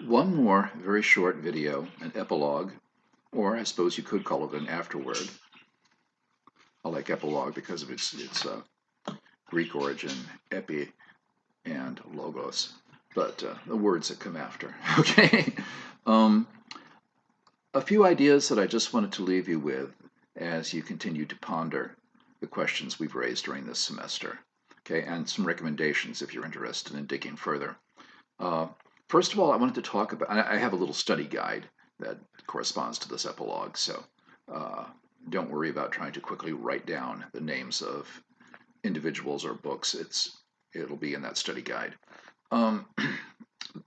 One more very short video, an epilogue, or I suppose you could call it an afterword. I like epilogue because of its Greek origin, epi and logos, but the words that come after. Okay. Um, a few ideas that I just wanted to leave you with as you continue to ponder the questions we've raised during this semester. Okay, and some recommendations if you're interested in digging further. Uh, First of all, I wanted to talk about, I have a little study guide that corresponds to this epilogue, so uh, don't worry about trying to quickly write down the names of individuals or books. It'll be in that study guide. Um,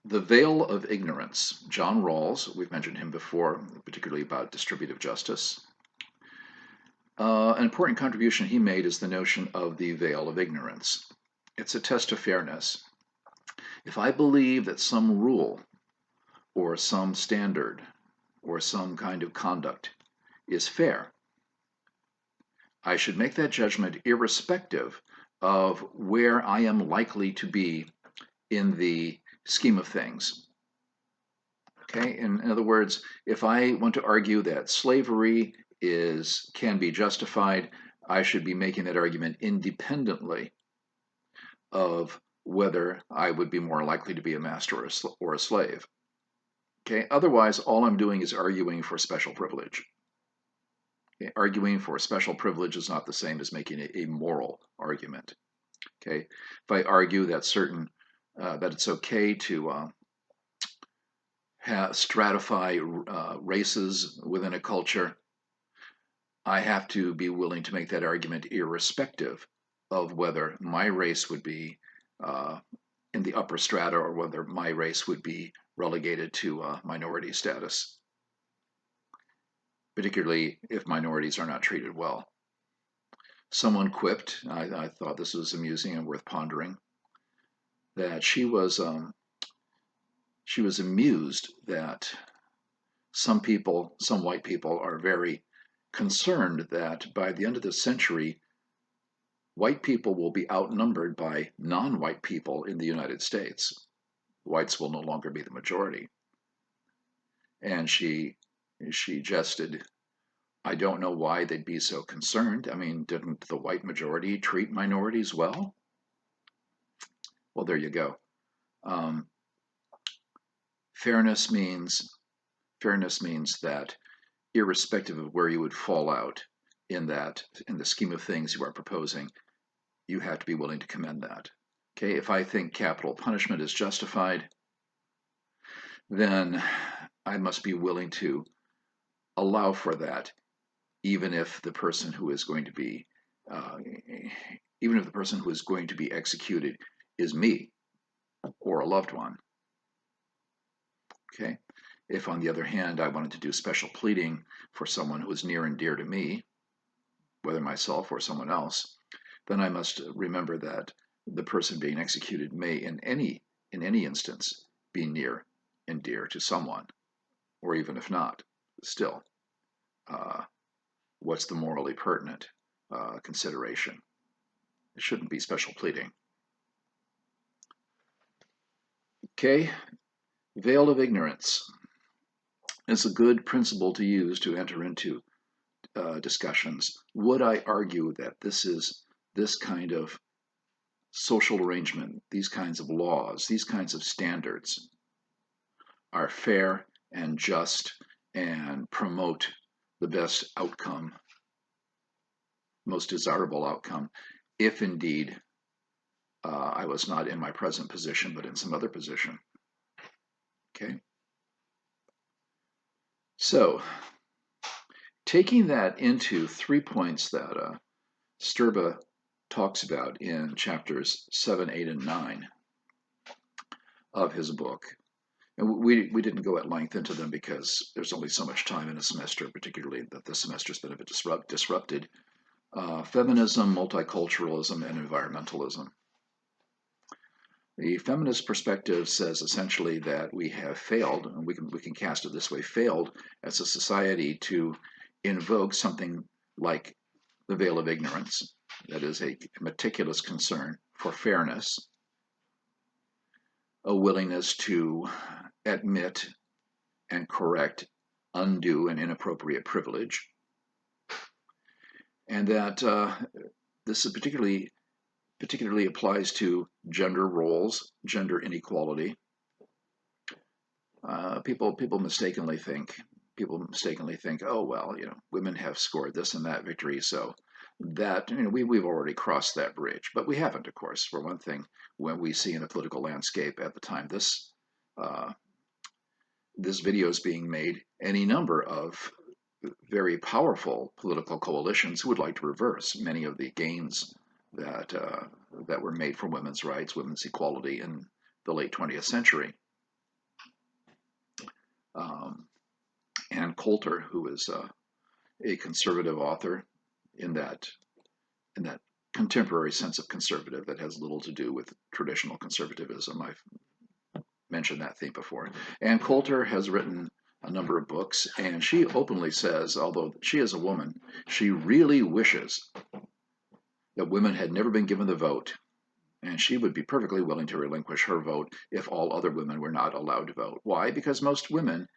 The Veil of Ignorance. John Rawls, we've mentioned him before, particularly about distributive justice. An important contribution he made is the notion of the veil of ignorance. It's a test of fairness. If I believe that some rule or some standard or some kind of conduct is fair, I should make that judgment irrespective of where I am likely to be in the scheme of things. Okay, in other words, if I want to argue that slavery can be justified, I should be making that argument independently of whether I would be more likely to be a master or a slave. Okay, otherwise, all I'm doing is arguing for special privilege. Okay? Arguing for special privilege is not the same as making a moral argument. Okay, if I argue that that it's okay to stratify races within a culture, I have to be willing to make that argument irrespective of whether my race would be in the upper strata or whether my race would be relegated to minority status, particularly if minorities are not treated well. Someone quipped, I thought this was amusing and worth pondering, that she was amused that some white people, are very concerned that by the end of the century, white people will be outnumbered by non-white people in the United States. Whites will no longer be the majority. And she jested, I don't know why they'd be so concerned. I mean, didn't the white majority treat minorities well? Well, there you go. Fairness means that irrespective of where you would fall out in the scheme of things you are proposing, you have to be willing to commend that. Okay, if I think capital punishment is justified, then I must be willing to allow for that, even if the person who is going to be executed is me or a loved one. Okay, if on the other hand I wanted to do special pleading for someone who is near and dear to me, whether myself or someone else, then I must remember that the person being executed may in any instance be near and dear to someone, or even if not, still, what's the morally pertinent consideration? It shouldn't be special pleading. Okay, veil of ignorance is a good principle to use to enter into discussions. Would I argue that this kind of social arrangement, these kinds of laws, these kinds of standards are fair and just and promote the best outcome, most desirable outcome, if indeed I was not in my present position, but in some other position? Okay. So, taking that into 3 points that Sturba talks about in chapters 7, 8, and 9 of his book, and we didn't go at length into them because there's only so much time in a semester, particularly that this semester's been a bit disrupted. Feminism, multiculturalism, and environmentalism. The feminist perspective says essentially that we have failed, and we can cast it this way, failed as a society to invoke something like the veil of ignorance, that is a meticulous concern for fairness, a willingness to admit and correct undue and inappropriate privilege, and that this is particularly applies to gender roles, gender inequality. People mistakenly think, oh well, women have scored this and that victory, so that we've already crossed that bridge, but we haven't, of course. For one thing, when we see in the political landscape at the time this video is being made, any number of very powerful political coalitions who would like to reverse many of the gains that were made for women's rights, women's equality in the late 20th century. Ann Coulter, who is a conservative author in that contemporary sense of conservative that has little to do with traditional conservatism. I've mentioned that theme before. Ann Coulter has written a number of books, and she openly says, although she is a woman, she really wishes that women had never been given the vote, and she would be perfectly willing to relinquish her vote if all other women were not allowed to vote. Why? Because most women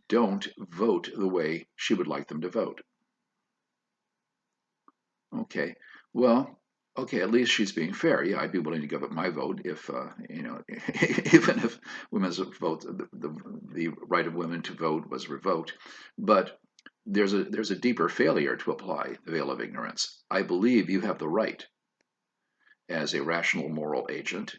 don't vote the way she would like them to vote. Okay, well, okay, at least she's being fair. Yeah, I'd be willing to give up my vote if, even if women's vote, the right of women to vote was revoked. But there's a deeper failure to apply the veil of ignorance. I believe you have the right, as a rational moral agent,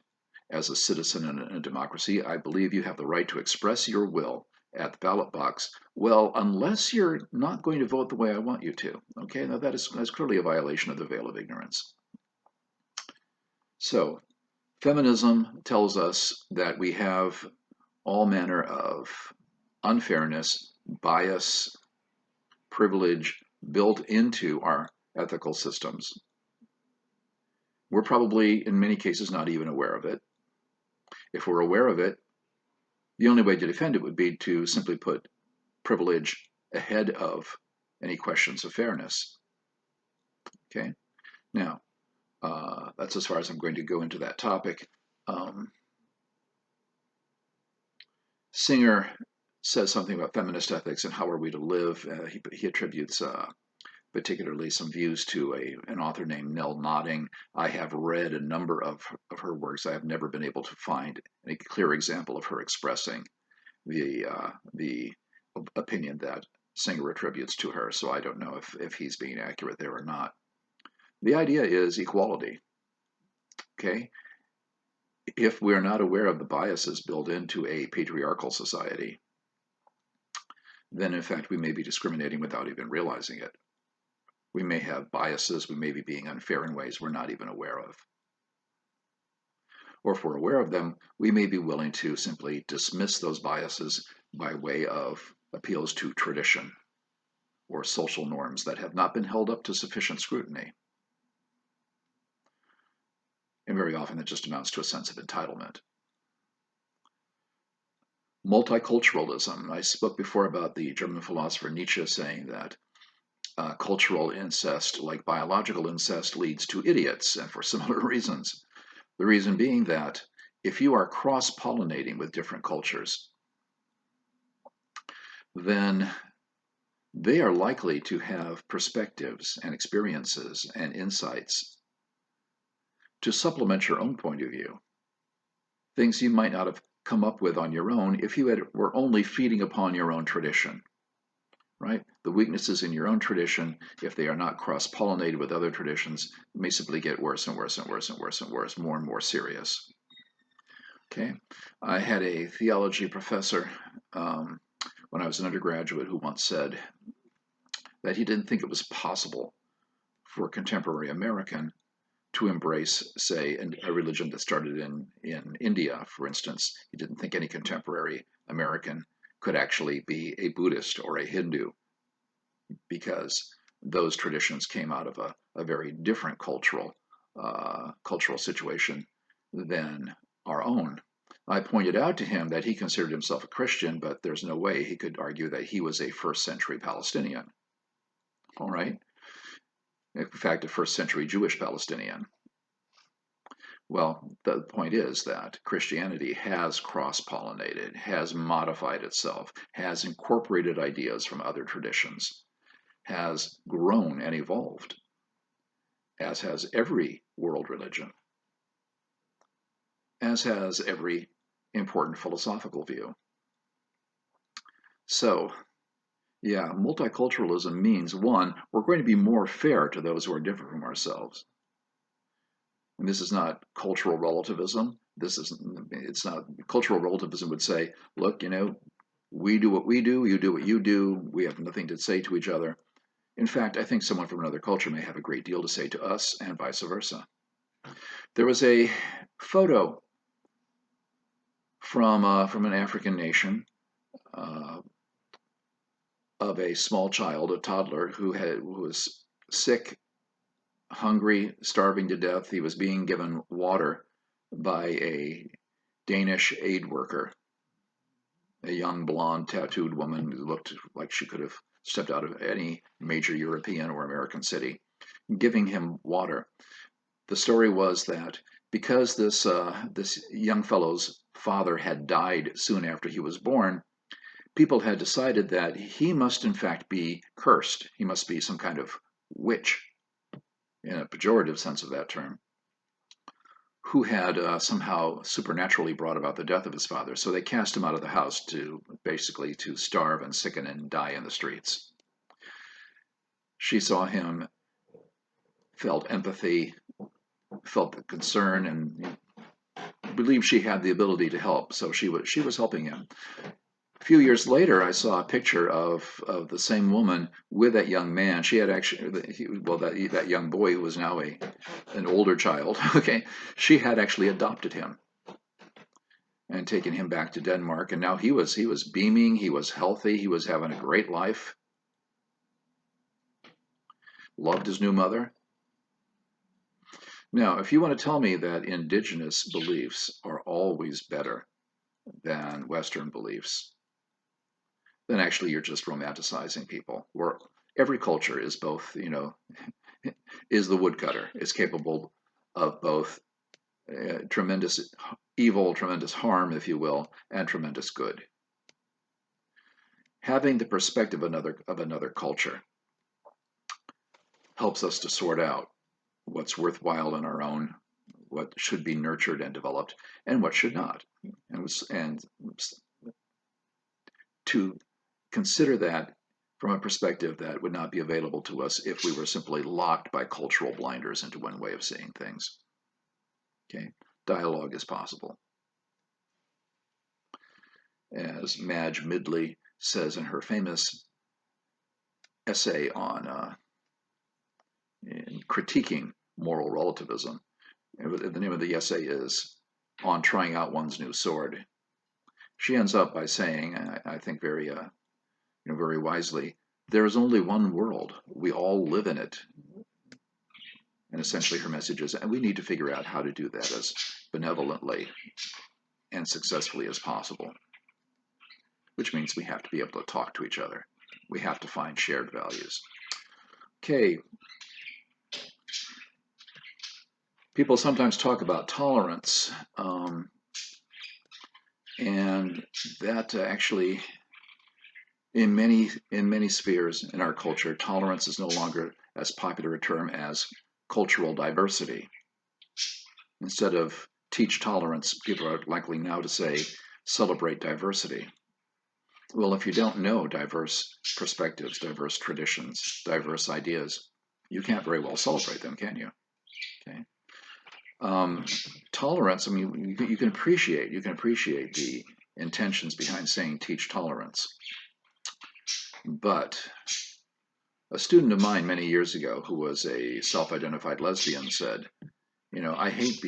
as a citizen in a democracy, I believe you have the right to express your will at the ballot box. Well, unless you're not going to vote the way I want you to. Okay, now that's clearly a violation of the veil of ignorance. So, feminism tells us that we have all manner of unfairness, bias, privilege built into our ethical systems. We're probably, in many cases, not even aware of it. If we're aware of it, the only way to defend it would be to simply put privilege ahead of any questions of fairness. Okay? Now, that's as far as I'm going to go into that topic. Singer says something about feminist ethics and how are we to live. He attributes particularly some views to an author named Nell Nodding. I have read a number of her works. I have never been able to find a clear example of her expressing the opinion that Singer attributes to her, so I don't know if he's being accurate there or not. The idea is equality. Okay? If we're not aware of the biases built into a patriarchal society, then in fact we may be discriminating without even realizing it. We may have biases, we may be being unfair in ways we're not even aware of. Or if we're aware of them, we may be willing to simply dismiss those biases by way of appeals to tradition or social norms that have not been held up to sufficient scrutiny. And very often that just amounts to a sense of entitlement. Multiculturalism. I spoke before about the German philosopher Nietzsche saying that cultural incest, like biological incest, leads to idiots, and for similar reasons. The reason being that if you are cross-pollinating with different cultures, then they are likely to have perspectives and experiences and insights to supplement your own point of view. Things you might not have come up with on your own if you were only feeding upon your own tradition. Right? The weaknesses in your own tradition, if they are not cross-pollinated with other traditions, may simply get worse and worse and worse and worse and worse, more and more serious. Okay? I had a theology professor when I was an undergraduate who once said that he didn't think it was possible for a contemporary American to embrace, say, a religion that started in India, for instance. He didn't think any contemporary American could actually be a Buddhist or a Hindu, because those traditions came out of a very different cultural situation than our own. I pointed out to him that he considered himself a Christian, but there's no way he could argue that he was a first-century Palestinian. All right? In fact, a first-century Jewish Palestinian. Well, the point is that Christianity has cross-pollinated, has modified itself, has incorporated ideas from other traditions, has grown and evolved, as has every world religion, as has every important philosophical view. So, yeah, multiculturalism means, one, we're going to be more fair to those who are different from ourselves. And this is not cultural relativism. It's not, cultural relativism would say, look, we do what we do, you do what you do, we have nothing to say to each other. In fact, I think someone from another culture may have a great deal to say to us and vice versa. There was a photo from an African nation uh, of a small child, a toddler, who was sick, hungry, starving to death. He was being given water by a Danish aid worker, a young blonde tattooed woman who looked like she could have stepped out of any major European or American city, giving him water. The story was that because this young fellow's father had died soon after he was born, people had decided that he must in fact be cursed. He must be some kind of witch, in a pejorative sense of that term, who had somehow supernaturally brought about the death of his father. So they cast him out of the house to basically to starve and sicken and die in the streets. She saw him, felt empathy, felt the concern, and believed she had the ability to help. So she was helping him. A few years later, I saw a picture of the same woman with that young man. She had actually, that young boy who was now an older child. Okay, she had actually adopted him and taken him back to Denmark, and now he was beaming. He was healthy. He was having a great life. Loved his new mother. Now, if you want to tell me that indigenous beliefs are always better than Western beliefs, then actually you're just romanticizing people. Where every culture is both, is the woodcutter. It's capable of both tremendous evil, tremendous harm, if you will, and tremendous good. Having the perspective of another culture helps us to sort out what's worthwhile in our own, what should be nurtured and developed, and what should not. And to consider that from a perspective that would not be available to us if we were simply locked by cultural blinders into one way of seeing things. Okay, dialogue is possible. As Madge Midley says in her famous essay on critiquing moral relativism, the name of the essay is On Trying Out One's New Sword. She ends up by saying, I think very wisely, there is only one world. We all live in it. And essentially her message is, and we need to figure out how to do that as benevolently and successfully as possible, which means we have to be able to talk to each other. We have to find shared values. Okay. People sometimes talk about tolerance, and that actually, in many spheres in our culture, tolerance is no longer as popular a term as cultural diversity. Instead of teach tolerance, people are likely now to say celebrate diversity. Well, if you don't know diverse perspectives, diverse traditions, diverse ideas, you can't very well celebrate them, can you? Okay. Tolerance, I mean, you can appreciate the intentions behind saying teach tolerance. But a student of mine many years ago who was a self-identified lesbian said, I hate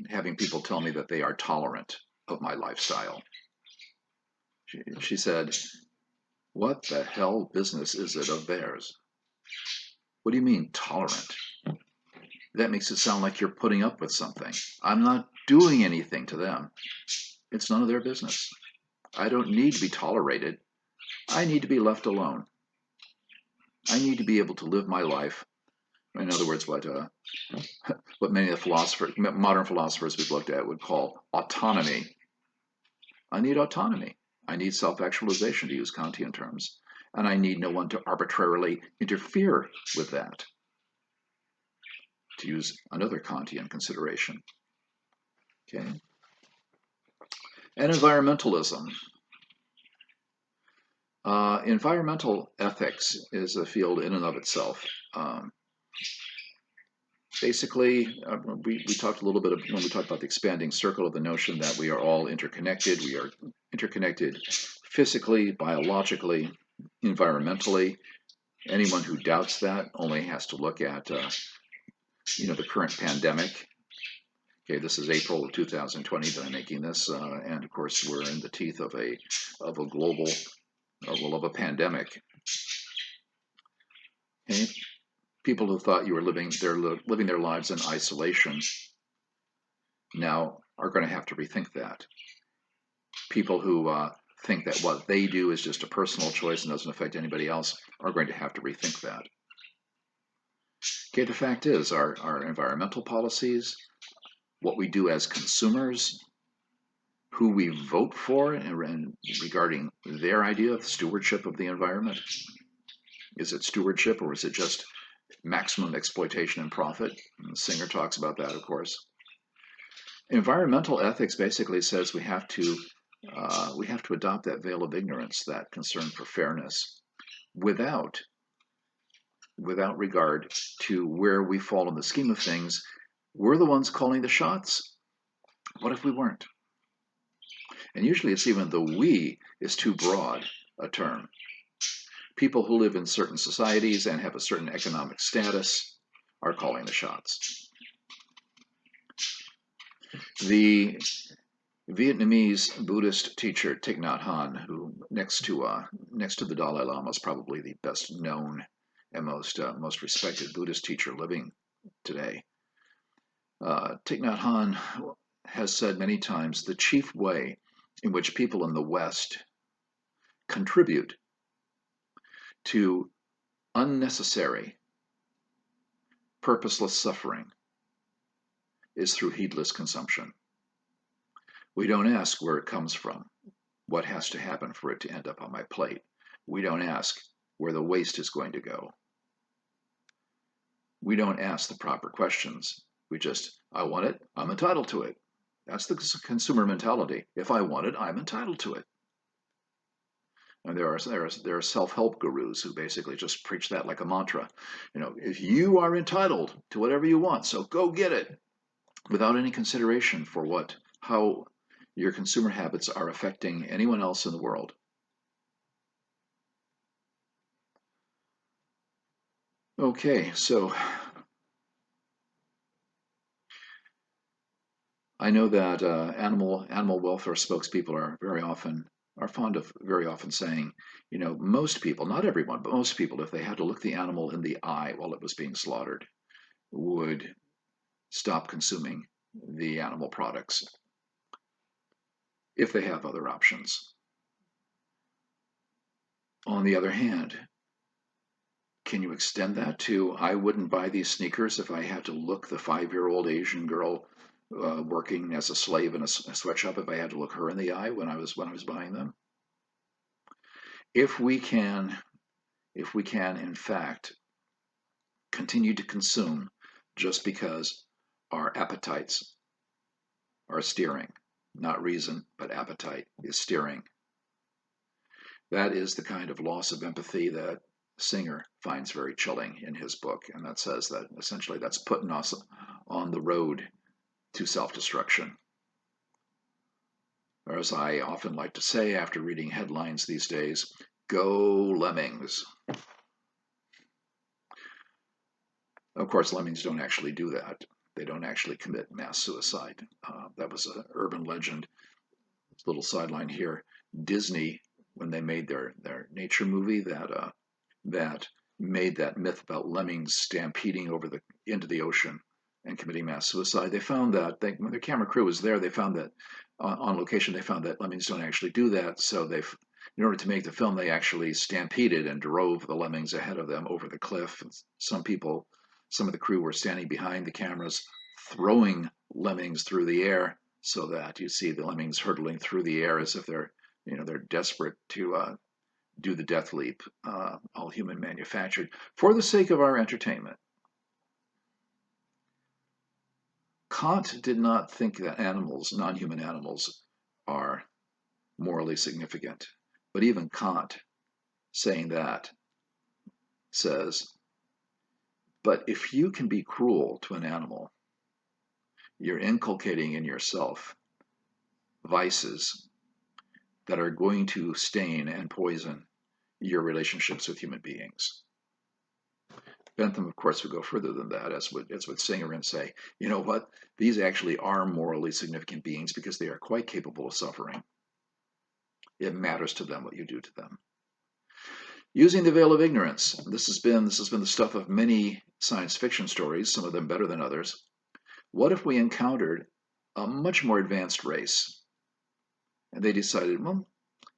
having people tell me that they are tolerant of my lifestyle. She said, what the hell business is it of theirs? What do you mean tolerant? That makes it sound like you're putting up with something. I'm not doing anything to them. It's none of their business. I don't need to be tolerated. I need to be left alone. I need to be able to live my life. In other words, what what many of the modern philosophers we've looked at would call autonomy. I need autonomy. I need self-actualization, to use Kantian terms, and I need no one to arbitrarily interfere with that, to use another Kantian consideration. Okay. And environmentalism. Environmental ethics is a field in and of itself. Basically, we talked a little bit when we talked about the expanding circle of the notion that we are all interconnected. We are interconnected physically, biologically, environmentally. Anyone who doubts that only has to look at the current pandemic. Okay, this is April of 2020 that I'm making this, and of course we're in the teeth of a global, of a pandemic. Okay? People who thought you were living their lives in isolation now are going to have to rethink that. People who think that what they do is just a personal choice and doesn't affect anybody else are going to have to rethink that. Okay, the fact is, our environmental policies, what we do as consumers, who we vote for, and regarding their idea of stewardship of the environment. Is it stewardship, or is it just maximum exploitation and profit? And Singer talks about that, of course. Environmental ethics basically says we have to adopt that veil of ignorance, that concern for fairness, without regard to where we fall in the scheme of things. We're the ones calling the shots. What if we weren't? And usually it's even the "we" is too broad a term. People who live in certain societies and have a certain economic status are calling the shots. The Vietnamese Buddhist teacher Thich Nhat Hanh, who next to the Dalai Lama is probably the best known and most respected Buddhist teacher living today. Thich Nhat Hanh has said many times the chief way in which people in the West contribute to unnecessary, purposeless suffering is through heedless consumption. We don't ask where it comes from, what has to happen for it to end up on my plate. We don't ask where the waste is going to go. We don't ask the proper questions. We just, I want it, I'm entitled to it. That's the consumer mentality. If I want it, I'm entitled to it. And there are self-help gurus who basically just preach that like a mantra. If you are entitled to whatever you want, so go get it, without any consideration for how your consumer habits are affecting anyone else in the world. Okay, so I know that animal welfare spokespeople are fond of very often saying, most people, not everyone, but most people, if they had to look the animal in the eye while it was being slaughtered, would stop consuming the animal products if they have other options. On the other hand, can you extend that to, I wouldn't buy these sneakers if I had to look the 5-year-old Asian girl working as a slave in a sweatshop, if I had to look her in the eye when I was buying them? If we can in fact continue to consume just because our appetites are steering, not reason, but appetite is steering, that is the kind of loss of empathy that Singer finds very chilling in his book, and that says that essentially that's putting us on the road to self-destruction. Or as I often like to say after reading headlines these days, go lemmings. Of course, lemmings don't actually do that. They don't actually commit mass suicide. That was an urban legend. Little sideline here. Disney, when they made their nature movie that made that myth about lemmings stampeding into the ocean and committing mass suicide, they found that when their camera crew was there, they found that on location, they found that lemmings don't actually do that. So in order to make the film, they actually stampeded and drove the lemmings ahead of them over the cliff. Some people some of the crew were standing behind the cameras, throwing lemmings through the air so that you see the lemmings hurtling through the air as if they're desperate to do the death leap, all human manufactured, for the sake of our entertainment. Kant did not think that animals, non-human animals, are morally significant. But even Kant, saying that, says, but if you can be cruel to an animal, you're inculcating in yourself vices that are going to stain and poison your relationships with human beings. Bentham, of course, would go further than that, as would Singer, and say, you know what, these actually are morally significant beings because they are quite capable of suffering. It matters to them what you do to them. Using the veil of ignorance. This has been the stuff of many science fiction stories, some of them better than others. What if we encountered a much more advanced race, and they decided, well,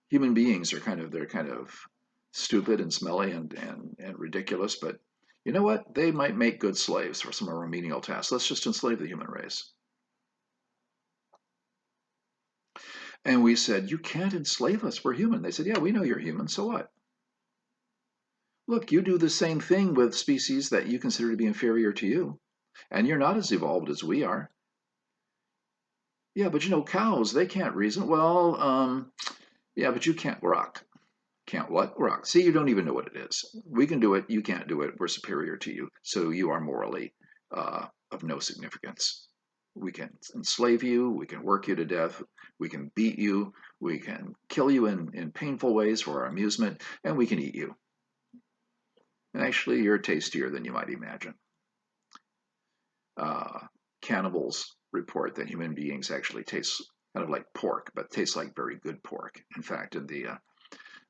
human beings are kind of stupid and smelly and ridiculous, but you know what? They might make good slaves for some of our menial tasks. Let's just enslave the human race. And we said, you can't enslave us. We're human. They said, yeah, we know you're human. So what? Look, you do the same thing with species that you consider to be inferior to you, and you're not as evolved as we are. Yeah, but cows, they can't reason. Well, yeah, but you can't rock. Can't what? Rock. See, you don't even know what it is. We can do it. You can't do it. We're superior to you. So you are morally of no significance. We can enslave you. We can work you to death. We can beat you. We can kill you in painful ways for our amusement. And we can eat you. And actually, you're tastier than you might imagine. Cannibals report that human beings actually taste kind of like pork, but taste like very good pork. In fact, in the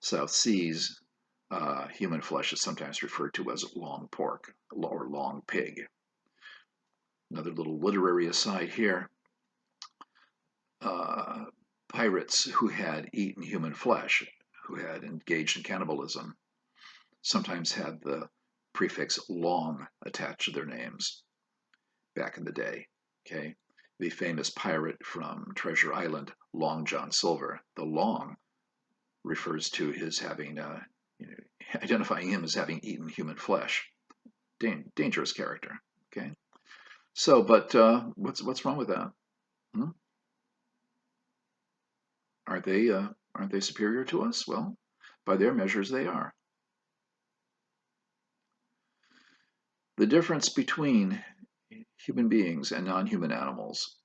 South Seas, human flesh is sometimes referred to as long pork or long pig. Another little literary aside here. Pirates who had eaten human flesh, who had engaged in cannibalism, sometimes had the prefix long attached to their names back in the day. Okay, the famous pirate from Treasure Island, Long John Silver. The long refers to his having, identifying him as having eaten human flesh. Dangerous character. Okay, so but what's wrong with that? Hmm? Aren't they superior to us? Well, by their measures, they are. The difference between human beings and non-human animals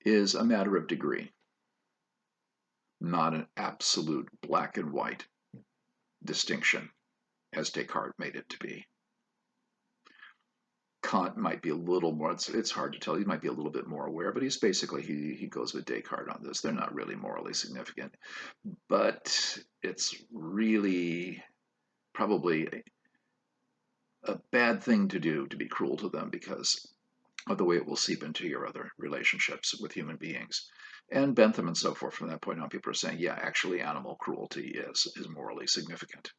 is a matter of degree, not an absolute black and white distinction, as Descartes made it to be. Kant might be a little more, it's hard to tell, he might be a little bit more aware, but he's basically, he goes with Descartes on this. They're not really morally significant, but it's really probably a bad thing to do to be cruel to them because of the way it will seep into your other relationships with human beings. And Bentham and so forth, from that point on, people are saying, yeah, actually animal cruelty is morally significant.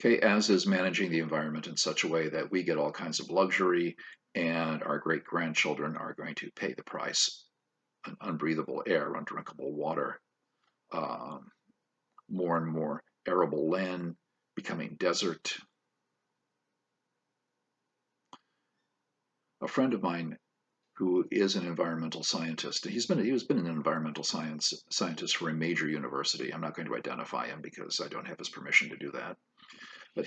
Okay, as is managing the environment in such a way that we get all kinds of luxury and our great-grandchildren are going to pay the price. Unbreathable air, undrinkable water, more and more arable land becoming desert. A friend of mine who is an environmental scientist, he's been an environmental scientist for a major university. I'm not going to identify him because I don't have his permission to do that. But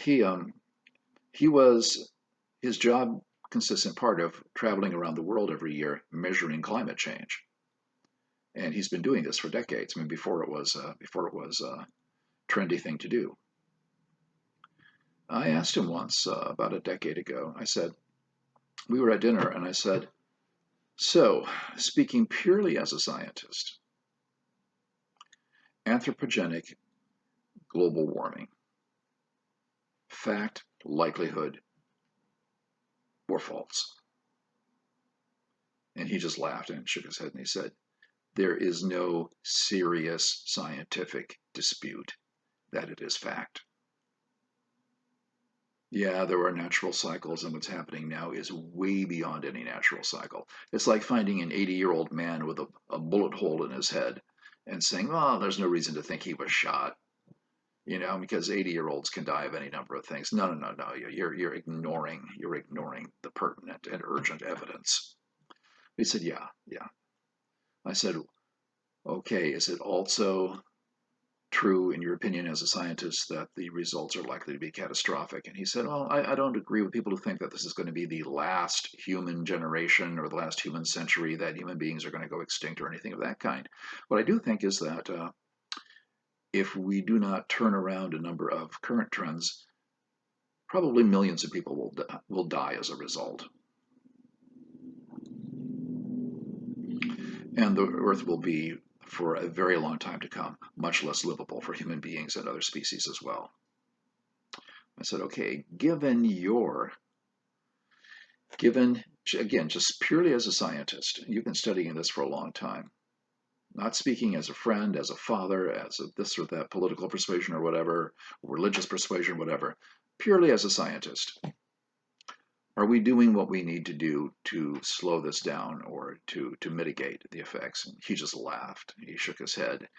his job consists in part of traveling around the world every year measuring climate change, and he's been doing this for decades. I mean, before it was a trendy thing to do. I asked him once about a decade ago. I said, we were at dinner, and I said, so, speaking purely as a scientist, anthropogenic global warming, fact, likelihood, or false? And he just laughed and shook his head and he said, there is no serious scientific dispute that it is fact. Yeah, there are natural cycles, and what's happening now is way beyond any natural cycle. It's like finding an 80-year-old man with a bullet hole in his head and saying, "Oh, there's no reason to think he was shot," because 80-year-olds can die of any number of things. No, no, no, no. You're ignoring the pertinent and urgent evidence. He said, "Yeah, yeah." I said, "Okay, is it also true, in your opinion, as a scientist, that the results are likely to be catastrophic?" And he said, "Well, I don't agree with people who think that this is going to be the last human generation or the last human century, that human beings are going to go extinct or anything of that kind. What I do think is that if we do not turn around a number of current trends, probably millions of people will die as a result. And the Earth will be, for a very long time to come, much less livable for human beings and other species as well." I said, "Okay, given, again, just purely as a scientist, you've been studying this for a long time, not speaking as a friend, as a father, as a this or that political persuasion or whatever, religious persuasion, whatever, purely as a scientist, are we doing what we need to do to slow this down or to mitigate the effects?" And he just laughed. He shook his head.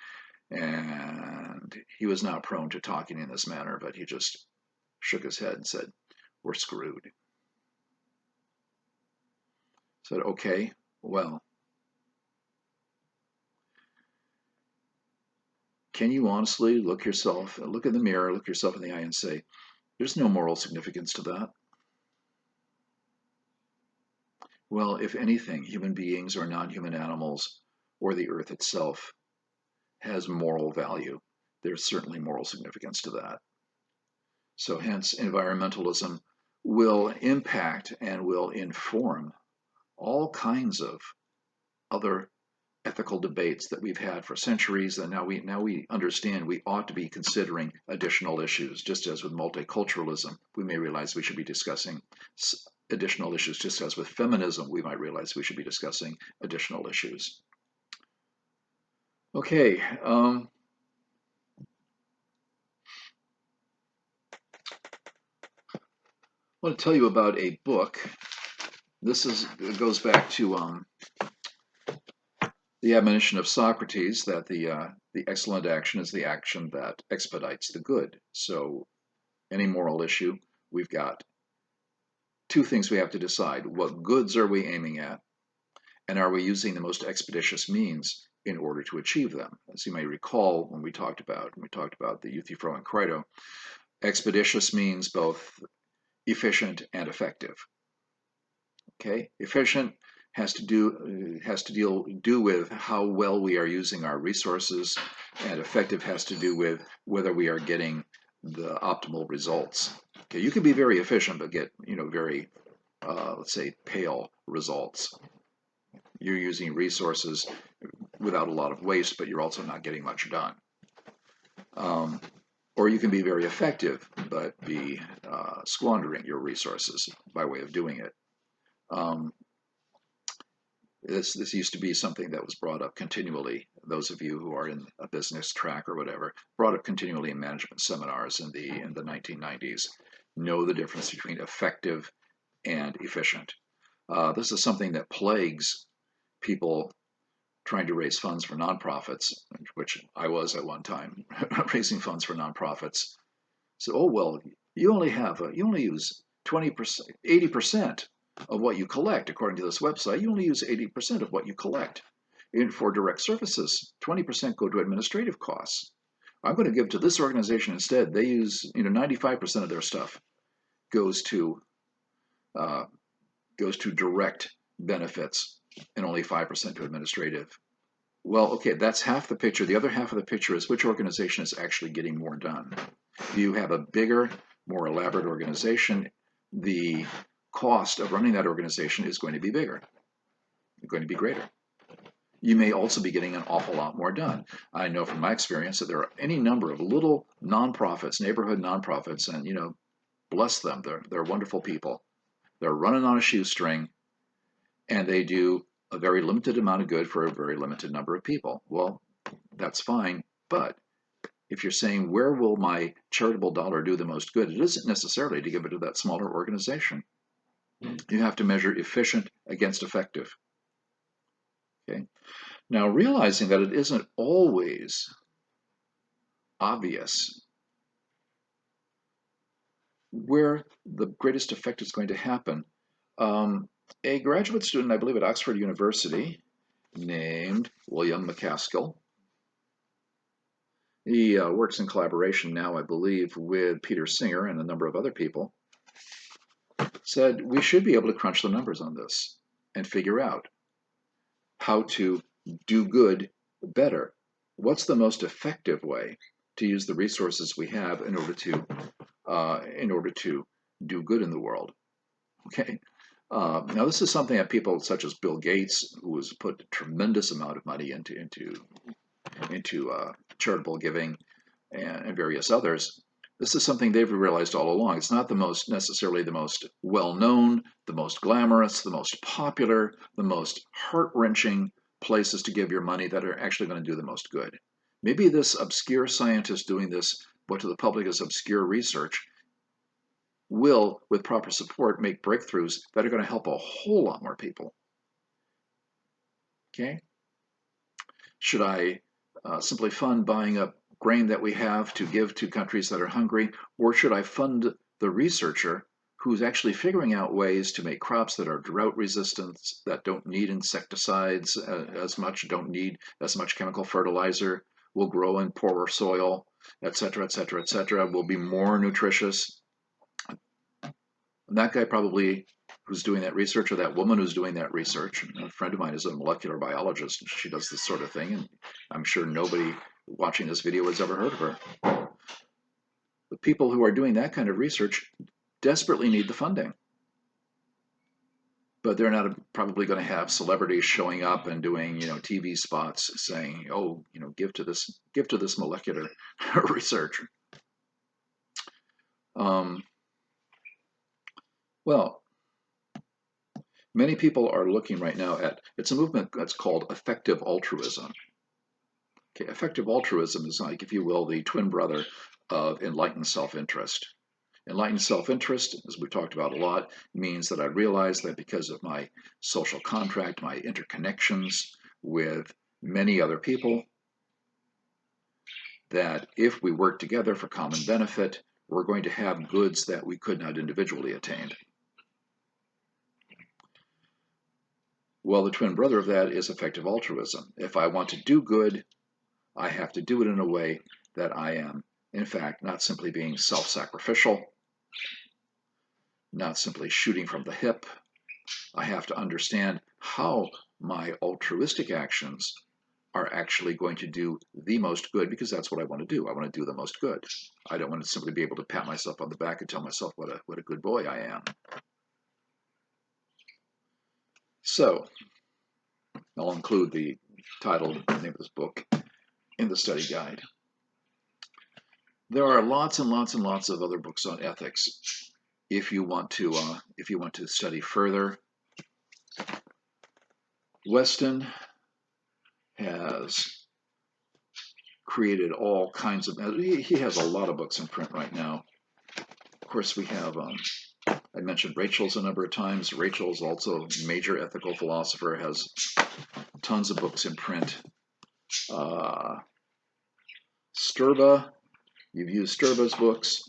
And he was not prone to talking in this manner, but he just shook his head and said, "We're screwed." I said, "Okay, well, can you honestly look in the mirror, look yourself in the eye and say, there's no moral significance to that?" Well, if anything, human beings or non-human animals or the earth itself has moral value. There's certainly moral significance to that. So hence, environmentalism will impact and will inform all kinds of other ethical debates that we've had for centuries, and now we understand we ought to be considering additional issues. Just as with multiculturalism, we may realize we should be discussing additional issues. Just as with feminism, we might realize we should be discussing additional issues. Okay. I want to tell you about a book. It goes back to the admonition of Socrates that the excellent action is the action that expedites the good. So any moral issue, we've got two things we have to decide. What goods are we aiming at? And are we using the most expeditious means in order to achieve them? As you may recall, when we talked about the Euthyphro and Crito, expeditious means both efficient and effective. Okay, efficient has to do with how well we are using our resources, and effective has to do with whether we are getting the optimal results. Okay, you can be very efficient but get very let's say pale results. You're using resources without a lot of waste, but you're also not getting much done. Or you can be very effective but be squandering your resources by way of doing it. This used to be something that was brought up continually. Those of you who are in a business track or whatever, brought up continually in management seminars in the 1990s, know the difference between effective and efficient. This is something that plagues people trying to raise funds for nonprofits, which I was at one time, raising funds for nonprofits. So, oh well, you only use 20%, 80% of what you collect. According to this website, you only use 80% of what you collect. And for direct services, 20% go to administrative costs. I'm going to give to this organization instead. They use 95% of their stuff goes to direct benefits and only 5% to administrative. Well, okay, that's half the picture. The other half of the picture is which organization is actually getting more done. If you have a bigger, more elaborate organization, the cost of running that organization is going to be bigger, going to be greater. You may also be getting an awful lot more done. I know from my experience that there are any number of little nonprofits, neighborhood nonprofits, and bless them, they're wonderful people. They're running on a shoestring, and they do a very limited amount of good for a very limited number of people. Well, that's fine, but if you're saying, where will my charitable dollar do the most good, it isn't necessarily to give it to that smaller organization. You have to measure efficient against effective. Okay. Now, realizing that it isn't always obvious where the greatest effect is going to happen, a graduate student, I believe at Oxford University, named William McCaskill, he works in collaboration now, I believe, with Peter Singer and a number of other people, said we should be able to crunch the numbers on this and figure out how to do good better. What's the most effective way to use the resources we have in order to do good in the world? Okay. Now, this is something that people such as Bill Gates, who has put a tremendous amount of money into charitable giving, and various others, this is something they've realized all along. It's not necessarily the most well-known, the most glamorous, the most popular, the most heart-wrenching places to give your money that are actually going to do the most good. Maybe this obscure scientist doing this, what to the public is obscure research, will, with proper support, make breakthroughs that are going to help a whole lot more people. Okay? Should I simply fund buying up grain that we have to give to countries that are hungry, or should I fund the researcher who's actually figuring out ways to make crops that are drought resistant, that don't need insecticides as much, don't need as much chemical fertilizer, will grow in poorer soil, etc., etc., etc., will be more nutritious? And that guy probably who's doing that research, or that woman who's doing that research, a friend of mine is a molecular biologist, and she does this sort of thing, and I'm sure nobody watching this video has ever heard of her. The people who are doing that kind of research desperately need the funding. But they're not probably going to have celebrities showing up and doing, TV spots saying, "Oh, give to this molecular research." Well, many people are looking right now at, it's a movement that's called effective altruism. Okay, effective altruism is like, if you will, the twin brother of enlightened self-interest. Enlightened self-interest, as we've talked about a lot, means that I realize that because of my social contract, my interconnections with many other people, that if we work together for common benefit, we're going to have goods that we could not individually attain. Well, the twin brother of that is effective altruism. If I want to do good, I have to do it in a way that I am, in fact, not simply being self-sacrificial, not simply shooting from the hip. I have to understand how my altruistic actions are actually going to do the most good, because that's what I want to do. I want to do the most good. I don't want to simply be able to pat myself on the back and tell myself what a good boy I am. So, I'll include the title, the name of this book, in the study guide. There are lots and lots and lots of other books on ethics. If you want to study further, Weston has created all kinds of. He has a lot of books in print right now. Of course, we have. I mentioned Rachel's a number of times. Rachel's also a major ethical philosopher, has tons of books in print. Sturba, you've used Sturba's books.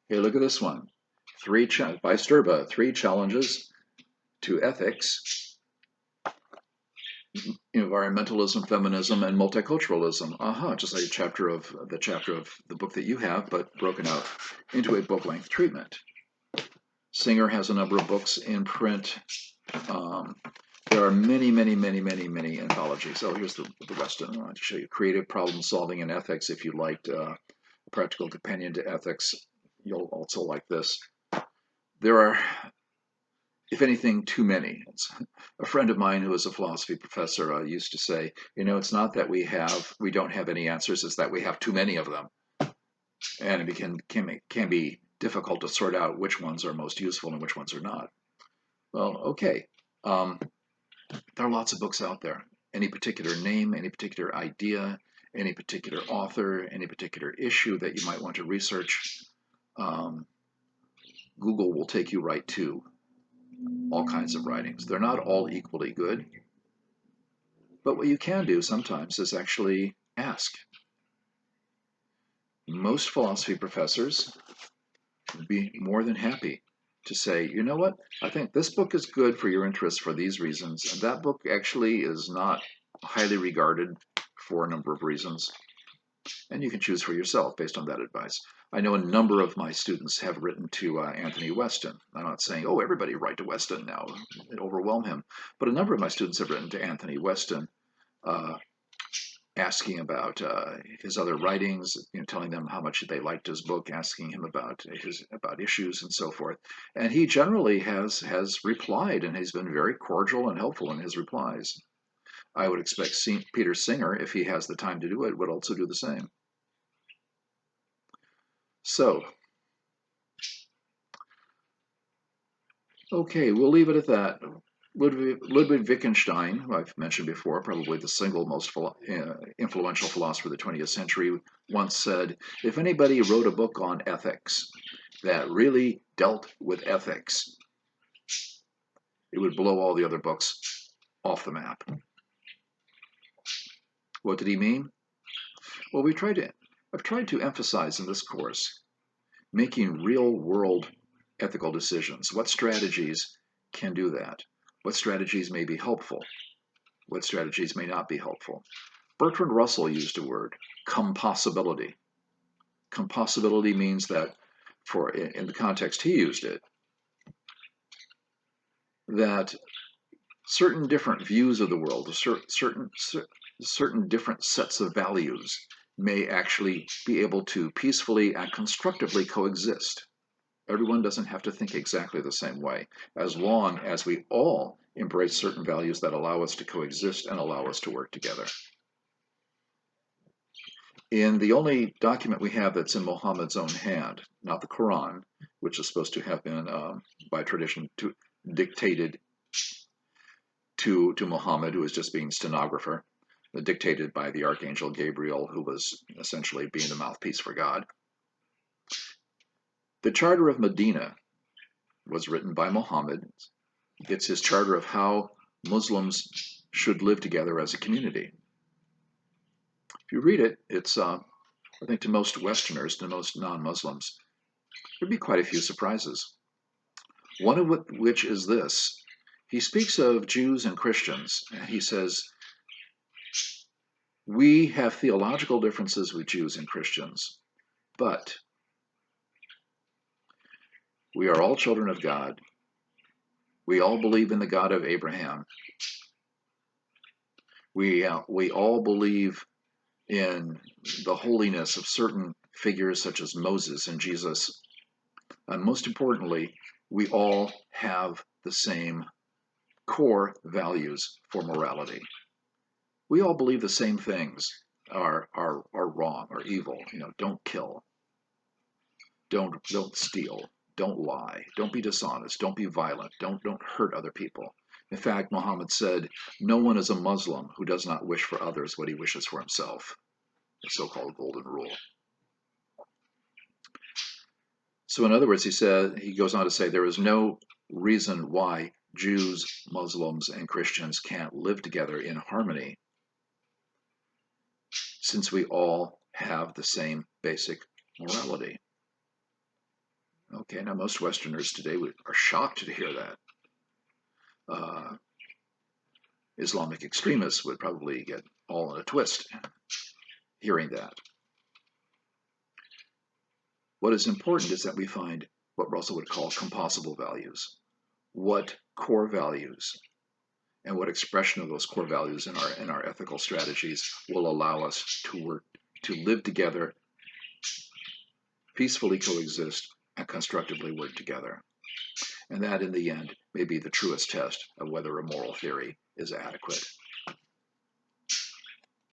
Hey, look at this one. By Sturba, 3 Challenges to Ethics, Environmentalism, Feminism, and Multiculturalism. Just like the chapter of the book that you have, but broken out into a book-length treatment. Singer has a number of books in print. There are many, many, many, many, many anthologies. Oh, here's the Weston. I wanted to show you. Creative Problem Solving in Ethics. If you liked a practical companion to ethics, you'll also like this. There are, if anything, too many. A friend of mine who was a philosophy professor used to say, it's not that we don't have any answers, it's that we have too many of them. And it can be difficult to sort out which ones are most useful and which ones are not. Well, okay. There are lots of books out there. Any particular name, any particular idea, any particular author, any particular issue that you might want to research, Google will take you right to all kinds of writings. They're not all equally good, but what you can do sometimes is actually ask. Most philosophy professors would be more than happy to say, you know what, I think this book is good for your interest for these reasons, and that book actually is not highly regarded for a number of reasons, and you can choose for yourself based on that advice. I know a number of my students have written to Anthony Weston. I'm not saying, oh, everybody write to Weston now, overwhelm him, but a number of my students have written to Anthony Weston, asking about his other writings, telling them how much they liked his book, asking him about issues and so forth. And he generally has replied, and he's been very cordial and helpful in his replies. I would expect Peter Singer, if he has the time to do it, would also do the same. So, okay, we'll leave it at that. Ludwig Wittgenstein, who I've mentioned before, probably the single most influential philosopher of the 20th century, once said, if anybody wrote a book on ethics that really dealt with ethics, it would blow all the other books off the map. What did he mean? Well, I've tried to emphasize in this course making real-world ethical decisions. What strategies can do that? What strategies may be helpful? What strategies may not be helpful? Bertrand Russell used a word, compossibility. Compossibility means that, in the context he used it, that certain different views of the world, certain different sets of values may actually be able to peacefully and constructively coexist. Everyone doesn't have to think exactly the same way, as long as we all embrace certain values that allow us to coexist and allow us to work together. In the only document we have that's in Muhammad's own hand, not the Quran, which is supposed to have been, by tradition, dictated to Muhammad, who was just being stenographer, dictated by the Archangel Gabriel, who was essentially being the mouthpiece for God. The Charter of Medina was written by Muhammad. It's his charter of how Muslims should live together as a community. If you read it, it's, I think to most Westerners, to most non-Muslims, there'd be quite a few surprises. One of which is this. He speaks of Jews and Christians, and he says, we have theological differences with Jews and Christians, but we are all children of God. We all believe in the God of Abraham. We all believe in the holiness of certain figures such as Moses and Jesus. And most importantly, we all have the same core values for morality. We all believe the same things are wrong or evil. Don't kill, don't steal, don't lie, don't be dishonest, don't be violent, don't hurt other people. In fact, Muhammad said, no one is a Muslim who does not wish for others what he wishes for himself, the so-called golden rule. So in other words, he goes on to say, there is no reason why Jews, Muslims, and Christians can't live together in harmony, since we all have the same basic morality. Okay, now most Westerners today are shocked to hear that. Islamic extremists would probably get all in a twist hearing that. What is important is that we find what Russell would call compossible values. What core values and what expression of those core values in our ethical strategies will allow us to work, to live together, peacefully coexist, and constructively work together. And that, in the end, may be the truest test of whether a moral theory is adequate.